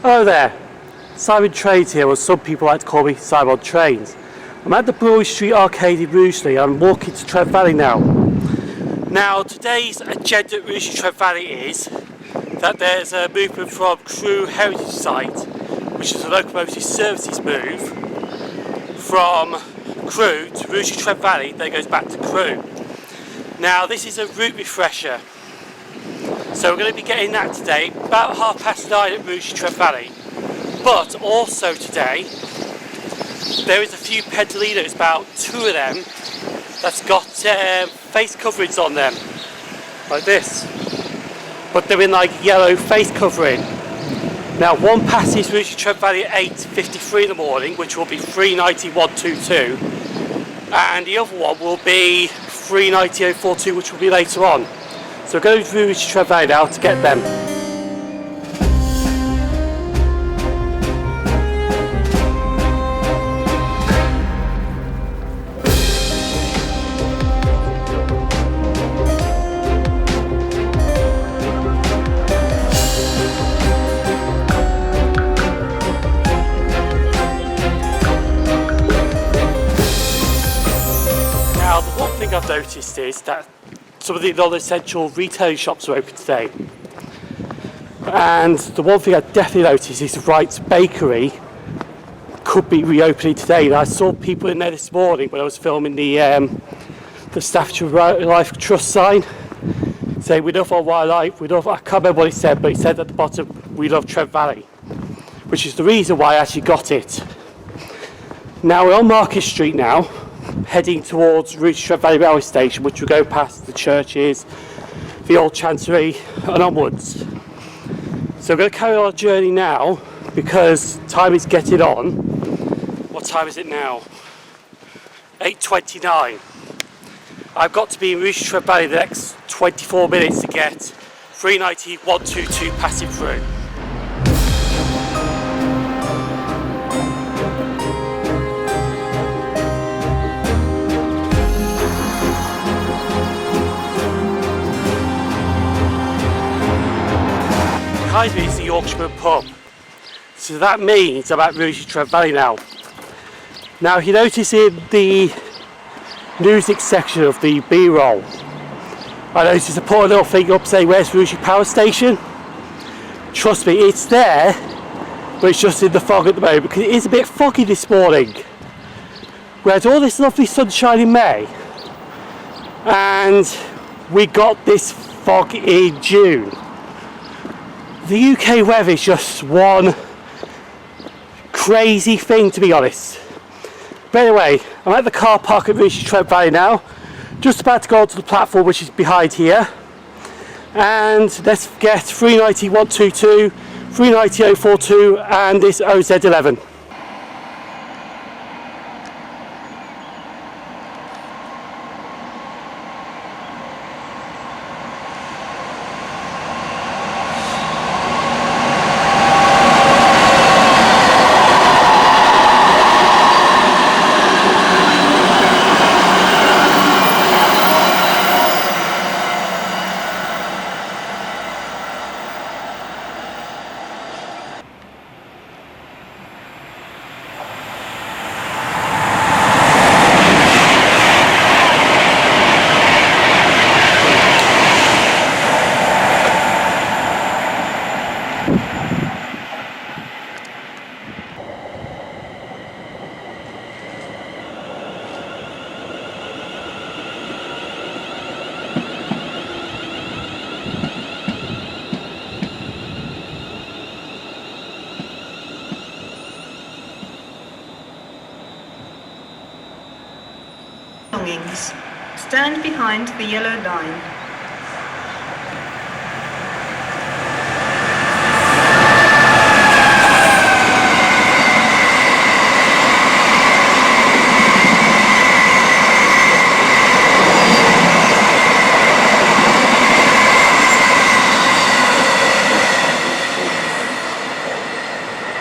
Hello there, Simon Trains here, or some people like to call me Simon Trains. I'm at the Brewery Street Arcade in Rugeley and I'm walking to Trent Valley now. Now today's agenda at Rugeley Trent Valley is that there's a movement from Crewe Heritage Site, which is a Locomotive Services move from Crewe to Rugeley Trent Valley, then it goes back to Crewe. Now this is a route refresher. So we're going to be getting that today, about 9:30 at Rugeley Trent Valley. But also today, there is a few Pendolinos, about 2 of them, that's got face coverings on them, like this. But they're in like yellow face covering. Now one passes Rugeley Trent Valley at 8:53 in the morning, which will be 390-122, and the other one will be 390-042, which will be later on. So we're going to Rugeley Trent Valley now to get them. Now the one thing I've noticed is that some of the non-essential retailing shops are open today. And the one thing I definitely noticed is Wright's Bakery could be reopening today. And I saw people in there this morning when I was filming the Staffordshire Wildlife Trust sign saying "We love our wildlife, we love," I can't remember what it said, but it said at the bottom "We love Trent Valley," which is the reason why I actually got it. Now we're on Market Street now, heading towards Rugeley Trent Valley Railway Station, which will go past the churches, the old Chancery and onwards. So we're going to carry on our journey now because time is getting on. What time is it now? 8:29. I've got to be in Rugeley Trent Valley the next 24 minutes to get 390-122 passing through. Behind me is the Yorkshireman pub, so that means I'm at Rugeley Trent Valley now. Now if you notice in the music section of the B-roll, I noticed I put a little thing up saying "Where's Rugeley Power Station?" Trust me, it's there, but it's just in the fog at the moment because it is a bit foggy this morning. We had all this lovely sunshine in May and we got this fog in June. The UK weather is just one crazy thing, to be honest. But anyway, I'm at the car park at Rugeley Trent Valley now, just about to go onto the platform which is behind here, and let's get 390-122, 390-042 and this OZ11. Belongings. Stand behind the yellow line.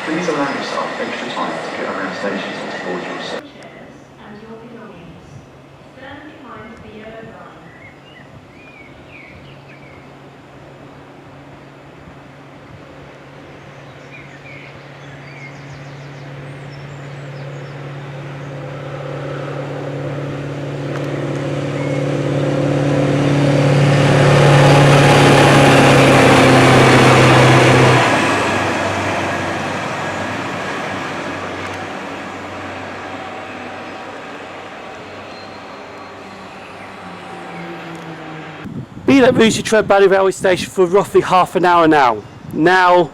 Please allow yourself extra time to get around stations and to board your seat. And your belongings. Stand behind the yellow line. at Rugeley Trent Valley railway station for roughly half an hour now. Now,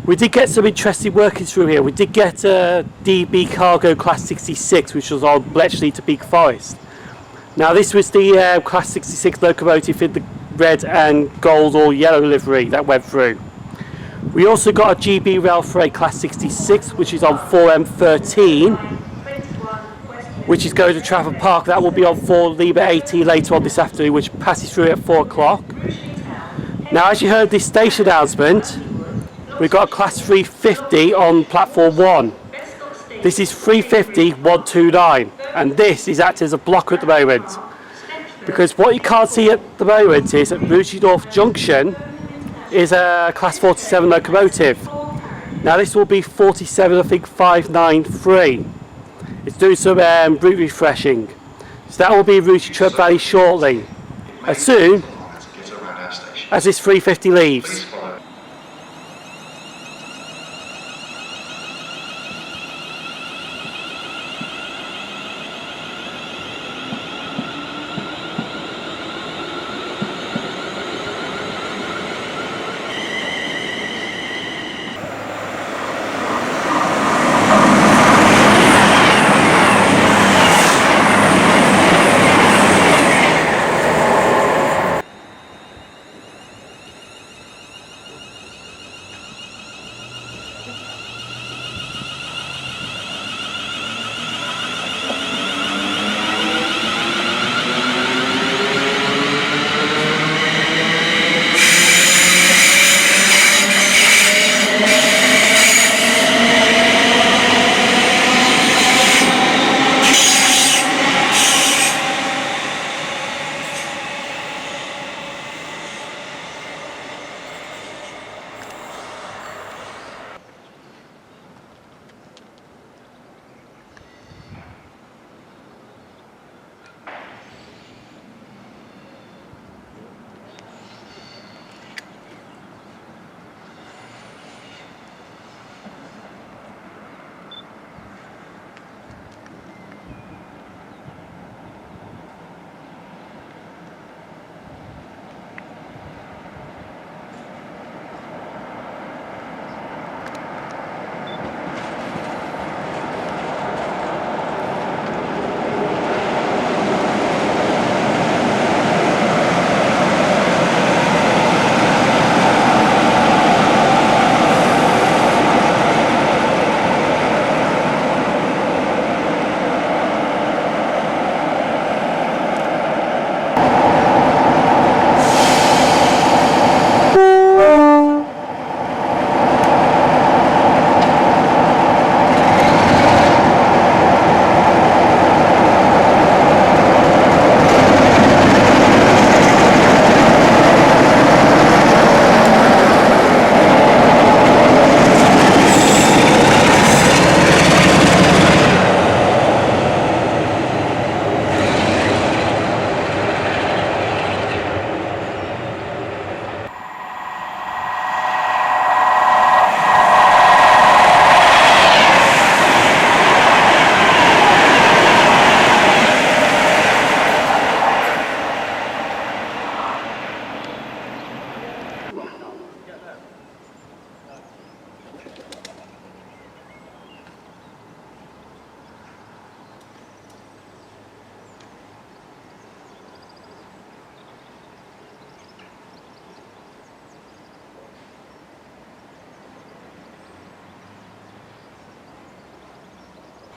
we did get some interesting working through here. We did get a DB Cargo Class 66, which was on Bletchley to Peak Forest. Now, this was the Class 66 locomotive in the red and gold or yellow livery that went through. We also got a GB Rail Freight Class 66, which is on 4M13, which is going to Trafford Park. That will be on 4 Lima 80 later on this afternoon, which passes through at 4 o'clock. Now, as you heard this station announcement, we've got a Class 350 on Platform 1. This is 350-129, and this is acting as a blocker at the moment. Because what you can't see at the moment is at Rugeley North Junction is a Class 47 locomotive. Now this will be 47, I think 593. It's doing some route refreshing. So that will be Rugeley Trent Valley shortly, as soon as this 350 leaves.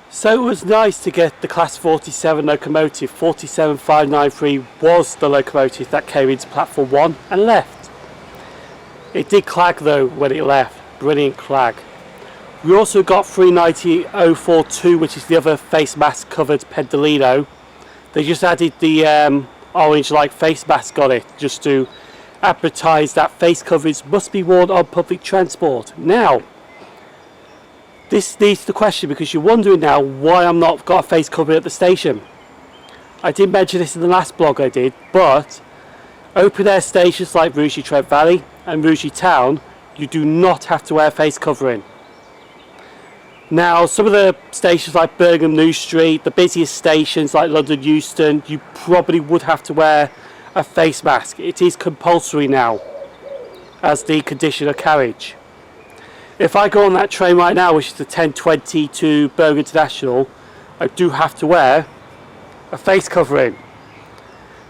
So it was nice to get the Class 47 locomotive. 47593 was the locomotive that came into Platform 1 and left. It did clag though when it left, brilliant clag. We also got 390042, which is the other face mask covered Pendolino. They just added the orange like face mask on it just to advertise that face coverage must be worn on public transport. Now, this leads to the question, because you're wondering now why I'm not got a face covering at the station. I did mention this in the last blog I did, but open air stations like Rugeley Trent Valley and Rugeley Town, you do not have to wear face covering. Now, some of the stations like Birmingham New Street, the busiest stations like London Euston, you probably would have to wear a face mask. It is compulsory now as the condition of carriage. If I go on that train right now, which is the 10:20 to Birmingham International, I do have to wear a face covering.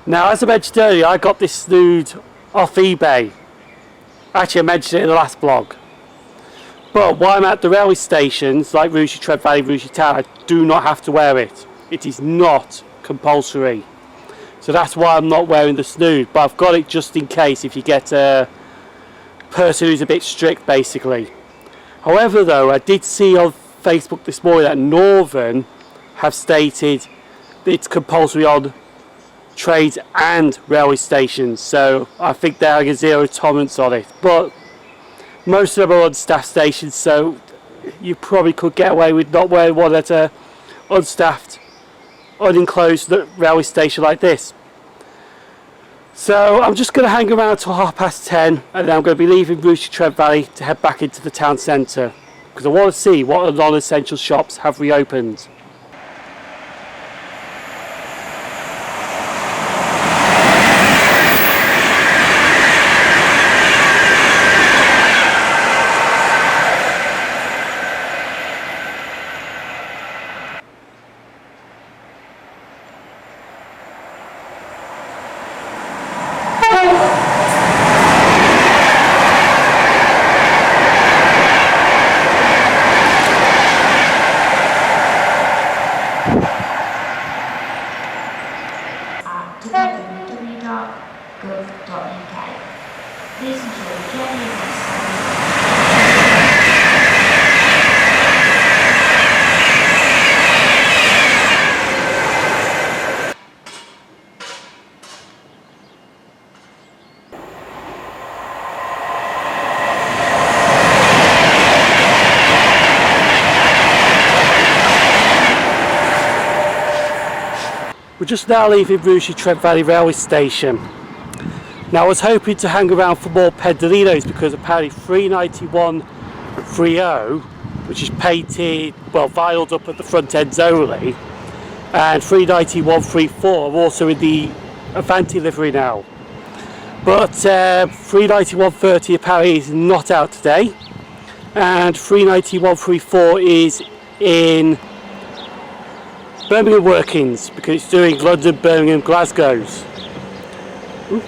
Now, as I mentioned earlier, I got this snood off eBay. Actually, I mentioned it in the last blog. But while I'm at the railway stations like Rugeley Trent Valley, Rugeley Town, I do not have to wear it. It is not compulsory. So that's why I'm not wearing the snood. But I've got it just in case if you get a person who's a bit strict, basically. However, though, I did see on Facebook this morning that Northern have stated that it's compulsory on trains and railway stations, so I think they're having a zero tolerance on it. But most of them are on staff stations, so you probably could get away with not wearing one at a unstaffed, unenclosed railway station like this. So I'm just going to hang around till 10:30, and then I'm going to be leaving Rugeley Trent Valley to head back into the town centre, because I want to see what non-essential shops have reopened. www.gov.uk. Please ensure the journey is We're just now leaving Rugeley Trent Valley railway station. Now I was hoping to hang around for more Pendolinos because apparently 39130, which is painted, well, vinyled up at the front ends only, and 39134 are also in the Avanti livery now. But 39130 apparently is not out today, and 39134 is in Birmingham workings because it's doing London, Birmingham, Glasgow's. Ooh.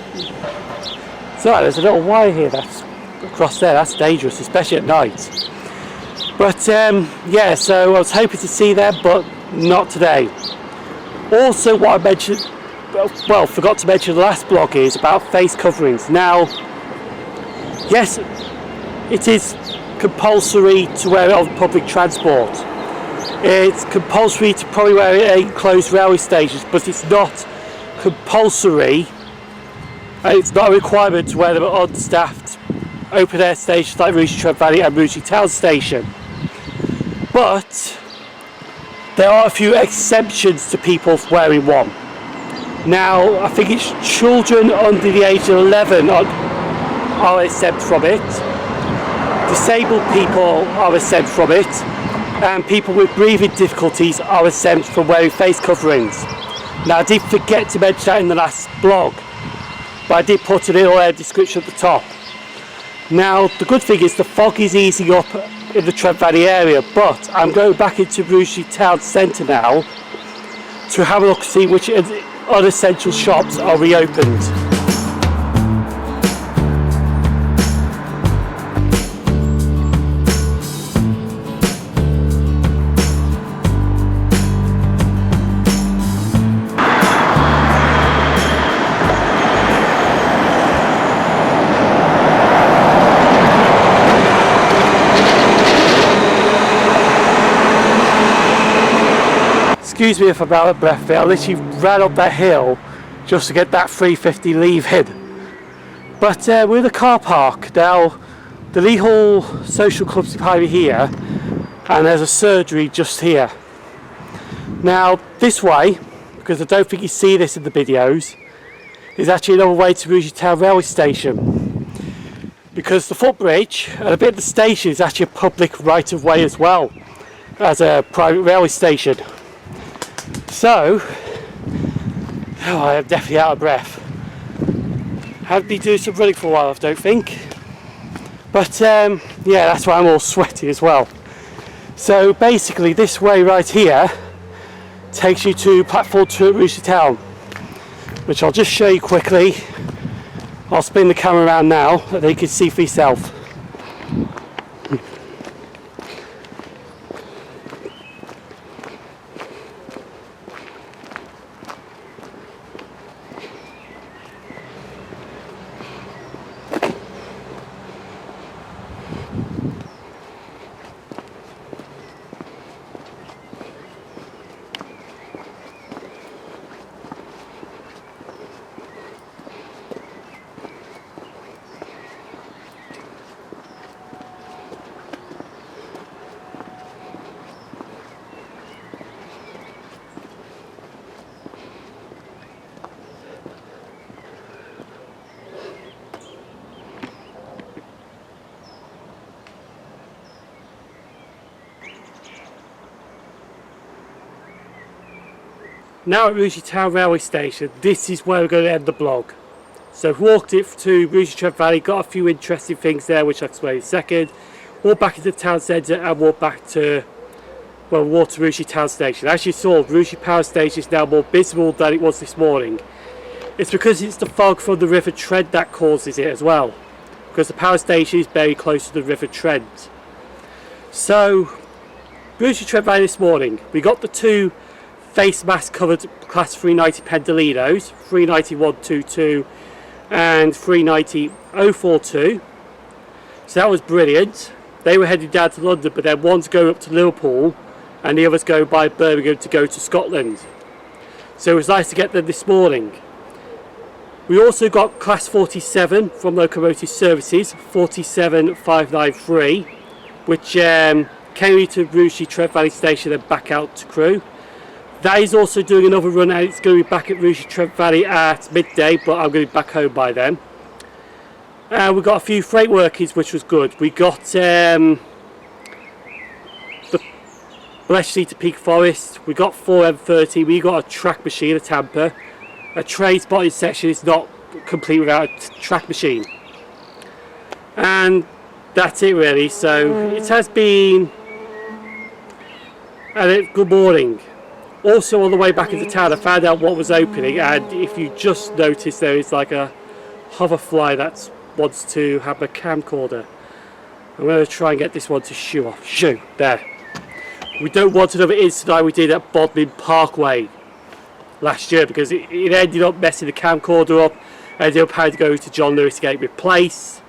So there's a little wire here that's across there. That's dangerous, especially at night. But yeah, so I was hoping to see them, but not today. Also, what I mentioned, well, forgot to mention in the last blog is about face coverings. Now, yes, it is compulsory to wear it on public transport. It's compulsory to probably wear it at enclosed railway stations, but it's not compulsory, and it's not a requirement to wear them at unstaffed open air stations like Rugeley Trent Valley and Rugeley Town station. But there are a few exemptions to people wearing one. Now, I think it's children under the age of 11 are exempt from it, disabled people are exempt from it, and people with breathing difficulties are exempt from wearing face coverings. Now, I did forget to mention that in the last blog, but I did put a little description at the top. Now, the good thing is the fog is easing up in the Trent Valley area, but I'm going back into Rugeley Town Centre now to have a look to see which unessential shops are reopened. Excuse me if I'm out of breath there, I literally ran up that hill just to get that 350 leaving. But we're in the car park now. The Lee Hall Social Club's behind me here, and there's a surgery just here. Now this way, because I don't think you see this in the videos, is actually another way to Rugeley Town railway station, because the footbridge and a bit of the station is actually a public right of way as well as a private railway station. So, I am definitely out of breath. Haven't been doing some running for a while, I don't think. But yeah, that's why I'm all sweaty as well. So basically this way right here takes you to platform 2 at Rugeley Town, which I'll just show you quickly. I'll spin the camera around now so that you can see for yourself. Now at Rugeley Town railway station, this is where we're going to end the vlog. So I've walked it to Rugeley Trent Valley, got a few interesting things there which I'll explain in a second. Walked back into the town centre and walked back to, well, walked to Rugeley Town station. As you saw, Rugeley Power Station is now more visible than it was this morning. It's because it's the fog from the River Trent that causes it as well, because the power station is very close to the River Trent. So Rugeley Trent Valley this morning, we got the 2 face mask covered class 390 Pendolinos, 390-122 and 390-042. So that was brilliant. They were heading down to London, but then one's going up to Liverpool and the other's going by Birmingham to go to Scotland. So it was nice to get them this morning. We also got class 47 from Locomotive Services, 47593, which came into Rugeley Trent Valley Station and back out to Crewe. That is also doing another run and it's going to be back at Rugeley Trent Valley at midday, but I'm going to be back home by then. We got a few freight workers, which was good. We got the Bletchley to Peak Forest, we got 4M30, we got a track machine, a tamper. A train spotting section is not complete without a track machine. And that's it really. So it has been a good morning. Also on the way back into town I found out what was opening, and if you just notice there is like a hoverfly that wants to have a camcorder. I'm going to try and get this one to shoo off. Shoo! There. We don't want another incident like we did at Bodmin Parkway last year, because it ended up messing the camcorder up, ended up having to go to John Lewis to get it replaced.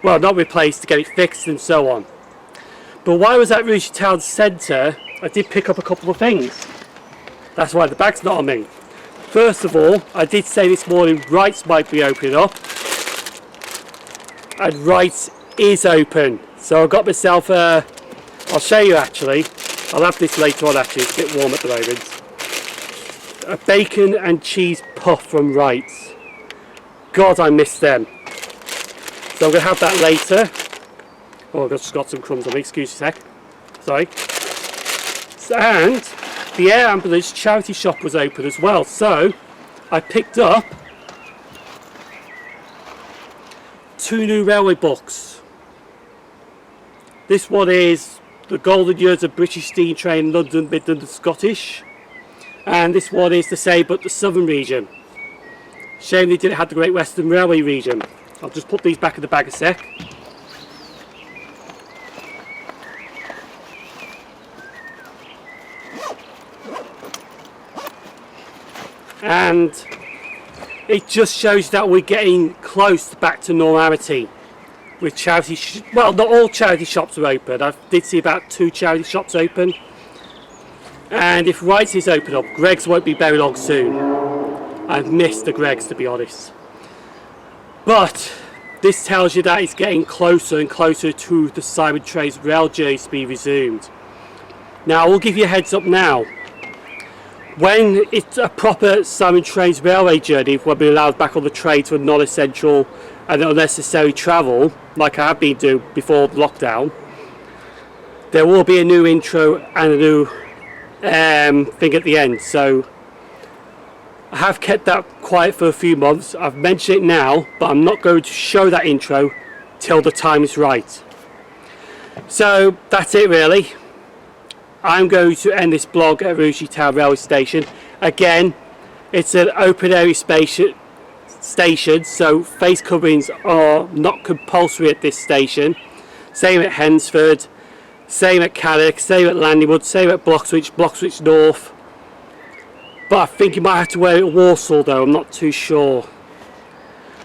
Well, not replaced, to get it fixed and so on. But while I was at Rugeley Town Centre, I did pick up a couple of things. That's why the bag's not on me. First of all, I did say this morning Wright's might be opening up. And Wright's is open. So I got myself a, I'll show you actually. I'll have this later on actually, it's a bit warm at the moment. A bacon and cheese puff from Wright's. God, I miss them. So I'm going to have that later. Oh, I've just got some crumbs on me, excuse me a sec. Sorry. And the Air Ambulance charity shop was open as well, so I picked up 2 new railway books. This one is The Golden Years of British Steam Train, London, Midland and Scottish, and this one is The Same but the Southern Region. Shame they didn't have the Great Western Railway region. I'll just put these back in the bag a sec. And it just shows that we're getting close back to normality with charity. Well, not all charity shops are open. I did see about 2 charity shops open. And if Wright's is open up, Greggs won't be very long soon. I've missed the Greggs, to be honest. But this tells you that it's getting closer and closer to the Simon Trains rail journeys to be resumed. Now, I will give you a heads up now. When it's a proper Simon Trains railway journey, when we're allowed back on the train to a non-essential and unnecessary travel, like I have been doing before lockdown, there will be a new intro and a new thing at the end. So I have kept that quiet for a few months. I've mentioned it now, but I'm not going to show that intro till the time is right. So that's it really. I'm going to end this blog at Rugeley Town railway station. Again, it's an open area station, so face coverings are not compulsory at this station. Same at Hensford, same at Cannock, same at Landingwood, same at Bloxwich North. But I think you might have to wear it at Walsall though, I'm not too sure.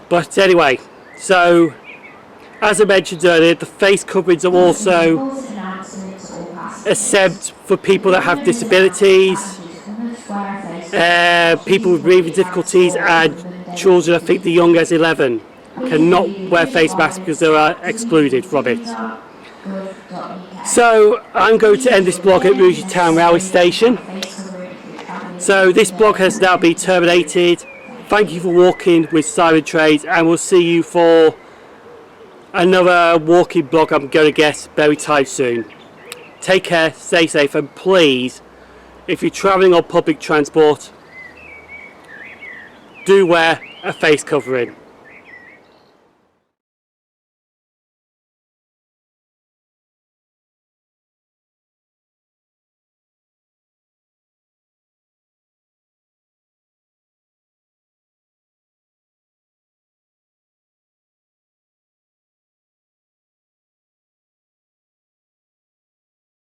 But anyway, so as I mentioned earlier, the face coverings are also exempt for people that have disabilities, people with breathing difficulties, and children, I think the young as 11 cannot wear face masks because they are excluded from it. So I'm going to end this blog at Rugeley Town railway station. So this blog has now been terminated. Thank you for walking with Simon Trades, and we'll see you for another walking blog, I'm going to guess, very time soon. Take care, stay safe, and please, if you're travelling on public transport, do wear a face covering.